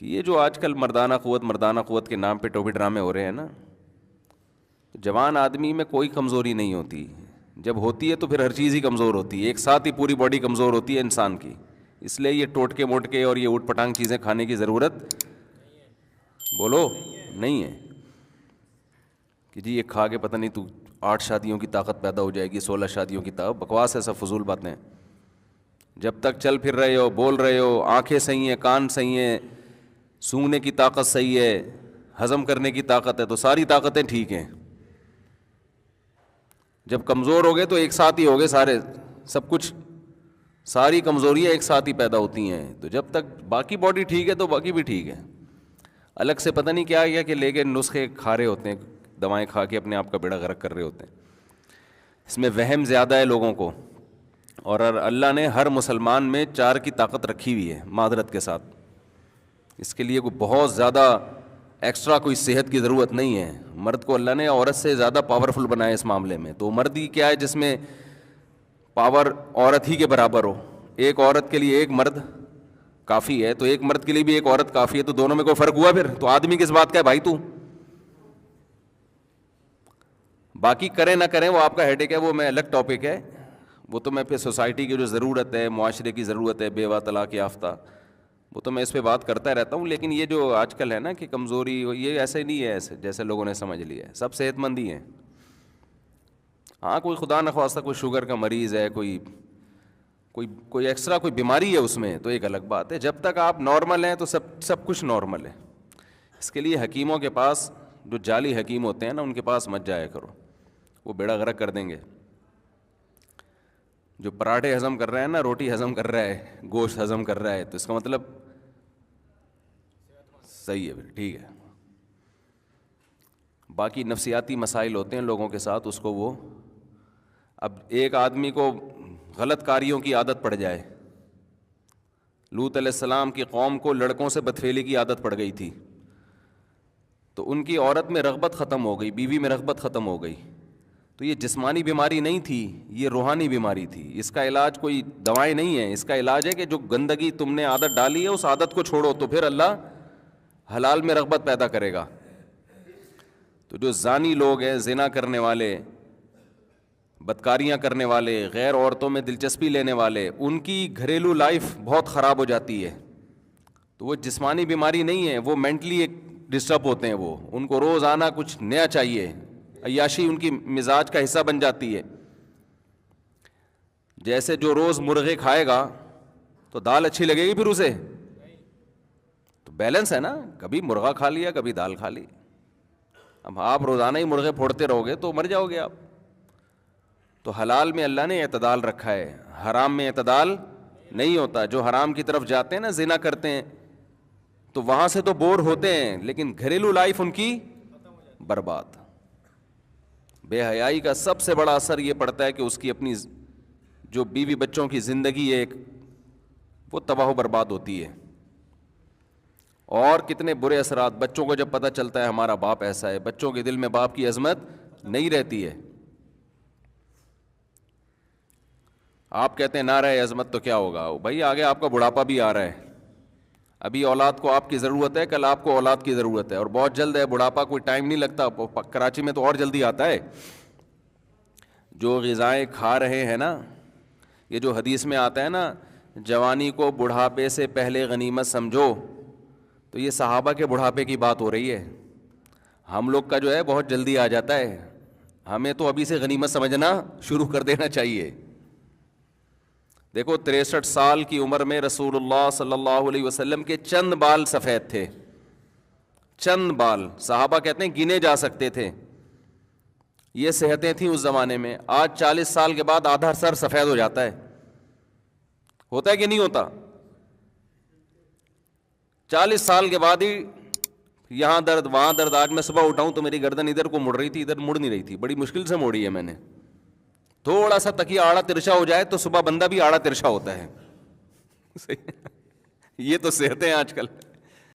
کہ یہ جو آج کل مردانہ قوت کے نام پہ ٹوپی ڈرامے ہو رہے ہیں نا، جوان آدمی میں کوئی کمزوری نہیں ہوتی، جب ہوتی ہے تو پھر ہر چیز ہی کمزور ہوتی ہے، ایک ساتھ ہی پوری باڈی کمزور ہوتی ہے انسان کی. اس لیے یہ ٹوٹکے موٹکے اور یہ اوٹ پٹانگ چیزیں کھانے کی ضرورت بولو نہیں ہے کہ جی یہ کھا کے پتہ نہیں تو 8 شادیوں کی طاقت پیدا ہو جائے گی، 16 شادیوں کی طاقت. بکواس ہے، سب فضول باتیں. جب تک چل پھر رہے ہو، بول رہے ہو، آنکھیں صحیح ہیں، کان صحیح ہیں، سونگنے کی طاقت صحیح ہے، ہضم کرنے کی طاقت ہے، تو ساری طاقتیں ٹھیک ہیں. جب کمزور ہو گئے تو ایک ساتھ ہی ہو گئے سارے، سب کچھ، ساری کمزوریاں ایک ساتھ ہی پیدا ہوتی ہیں. تو جب تک باقی باڈی ٹھیک ہے تو باقی بھی ٹھیک ہے. الگ سے پتہ نہیں کیا کہ لے کے نسخے کھا رہے ہوتے ہیں، دوائیں کھا کے اپنے آپ کا بیڑا غرق کر رہے ہوتے ہیں. اس میں وہم زیادہ ہے لوگوں کو. اور اللہ نے ہر مسلمان میں 4 کی طاقت رکھی ہوئی ہے معذرت کے ساتھ. اس کے لیے کوئی بہت زیادہ ایکسٹرا کوئی صحت کی ضرورت نہیں ہے. مرد کو اللہ نے عورت سے زیادہ پاورفل بنایا اس معاملے میں. تو مرد ہی کیا ہے جس میں پاور عورت ہی کے برابر ہو. ایک عورت کے لیے ایک مرد کافی ہے، تو ایک مرد کے لیے بھی ایک عورت کافی ہے. تو دونوں میں کوئی فرق ہوا پھر؟ تو آدمی کس بات کا ہے بھائی تو؟ باقی کریں نہ کریں وہ آپ کا ہیڈیک ہے، وہ میں الگ ٹاپک ہے. وہ تو میں پھر سوسائٹی کی جو ضرورت ہے، معاشرے کی ضرورت ہے، بیوہ طلاق یافتہ، وہ تو میں اس پہ بات کرتا رہتا ہوں. لیکن یہ جو آج کل ہے نا کہ کمزوری، یہ ایسے نہیں ہے ایسے جیسے لوگوں نے سمجھ لیا ہے. سب صحت مند ہی ہیں. ہاں کوئی خدا نخواستہ کوئی شوگر کا مریض ہے، کوئی ایکسٹرا کوئی بیماری ہے اس میں، تو ایک الگ بات ہے. جب تک آپ نارمل ہیں تو سب کچھ نارمل ہے. اس کے لیے حکیموں کے پاس، جو جعلی حکیم ہوتے ہیں نا، ان کے پاس مت جایا کرو، وہ بیڑا غرق کر دیں گے. جو پراٹھے ہضم کر رہے ہیں نا، روٹی ہضم کر رہا ہے، گوشت ہضم کر رہا ہے، تو اس کا مطلب صحیح ہے، پھر ٹھیک ہے. باقی نفسیاتی مسائل ہوتے ہیں لوگوں کے ساتھ، اس کو وہ، اب ایک آدمی کو غلط کاریوں کی عادت پڑ جائے. لوط علیہ السلام کی قوم کو لڑکوں سے بدفعلی کی عادت پڑ گئی تھی، تو ان کی عورت میں رغبت ختم ہو گئی، بیوی میں رغبت ختم ہو گئی. تو یہ جسمانی بیماری نہیں تھی، یہ روحانی بیماری تھی. اس کا علاج کوئی دوائیں نہیں ہے. اس کا علاج ہے کہ جو گندگی تم نے عادت ڈالی ہے اس عادت کو چھوڑو، تو پھر اللہ حلال میں رغبت پیدا کرے گا. تو جو زانی لوگ ہیں، زنا کرنے والے، بدکاریاں کرنے والے، غیر عورتوں میں دلچسپی لینے والے، ان کی گھریلو لائف بہت خراب ہو جاتی ہے. تو وہ جسمانی بیماری نہیں ہے، وہ مینٹلی ایک ڈسٹرب ہوتے ہیں. وہ ان کو روزانہ کچھ نیا چاہیے، عیاشی ان کی مزاج کا حصہ بن جاتی ہے. جیسے جو روز مرغے کھائے گا تو دال اچھی لگے گی پھر اسے؟ تو بیلنس ہے نا، کبھی مرغا کھا لیا، کبھی دال کھا لی. اب آپ روزانہ ہی مرغے پھوڑتے رہو گے تو مر جاؤ گے آپ. تو حلال میں اللہ نے اعتدال رکھا ہے، حرام میں اعتدال نہیں ہوتا. جو حرام کی طرف جاتے ہیں نا، زنا کرتے ہیں، تو وہاں سے تو بور ہوتے ہیں، لیکن گھریلو لائف ان کی برباد. بے حیائی کا سب سے بڑا اثر یہ پڑتا ہے کہ اس کی اپنی جو بیوی بچوں کی زندگی ہے وہ تباہ و برباد ہوتی ہے. اور کتنے برے اثرات بچوں کو جب پتہ چلتا ہے ہمارا باپ ایسا ہے، بچوں کے دل میں باپ کی عظمت نہیں رہتی ہے. آپ کہتے ہیں نہ رہے عظمت تو کیا ہوگا بھائی، آگے آپ کا بڑھاپا بھی آ رہا ہے. ابھی اولاد کو آپ کی ضرورت ہے، کل آپ کو اولاد کی ضرورت ہے، اور بہت جلد ہے. بڑھاپا کوئی ٹائم نہیں لگتا، کراچی میں تو اور جلدی آتا ہے. جو غذائیں کھا رہے ہیں نا، یہ جو حدیث میں آتا ہے نا، جوانی کو بڑھاپے سے پہلے غنیمت سمجھو، تو یہ صحابہ کے بڑھاپے کی بات ہو رہی ہے. ہم لوگ کا جو ہے بہت جلدی آ جاتا ہے. ہمیں تو ابھی سے غنیمت سمجھنا شروع کر دینا چاہیے. دیکھو 63 سال کی عمر میں رسول اللہ صلی اللہ علیہ وسلم کے چند بال سفید تھے، چند بال. صحابہ کہتے ہیں گنے جا سکتے تھے. یہ صحتیں تھیں اس زمانے میں. آج 40 سال کے بعد آدھا سر سفید ہو جاتا ہے. ہوتا ہے کہ نہیں ہوتا؟ 40 سال کے بعد ہی یہاں درد وہاں درد. آج میں صبح اٹھاؤں تو میری گردن ادھر کو مڑ رہی تھی، ادھر مڑ نہیں رہی تھی. بڑی مشکل سے موڑی ہے میں نے. تھوڑا سا تکیہ آڑا ترچھا ہو جائے تو صبح بندہ بھی آڑا ترچھا ہوتا ہے. یہ تو صحتیں آج کل.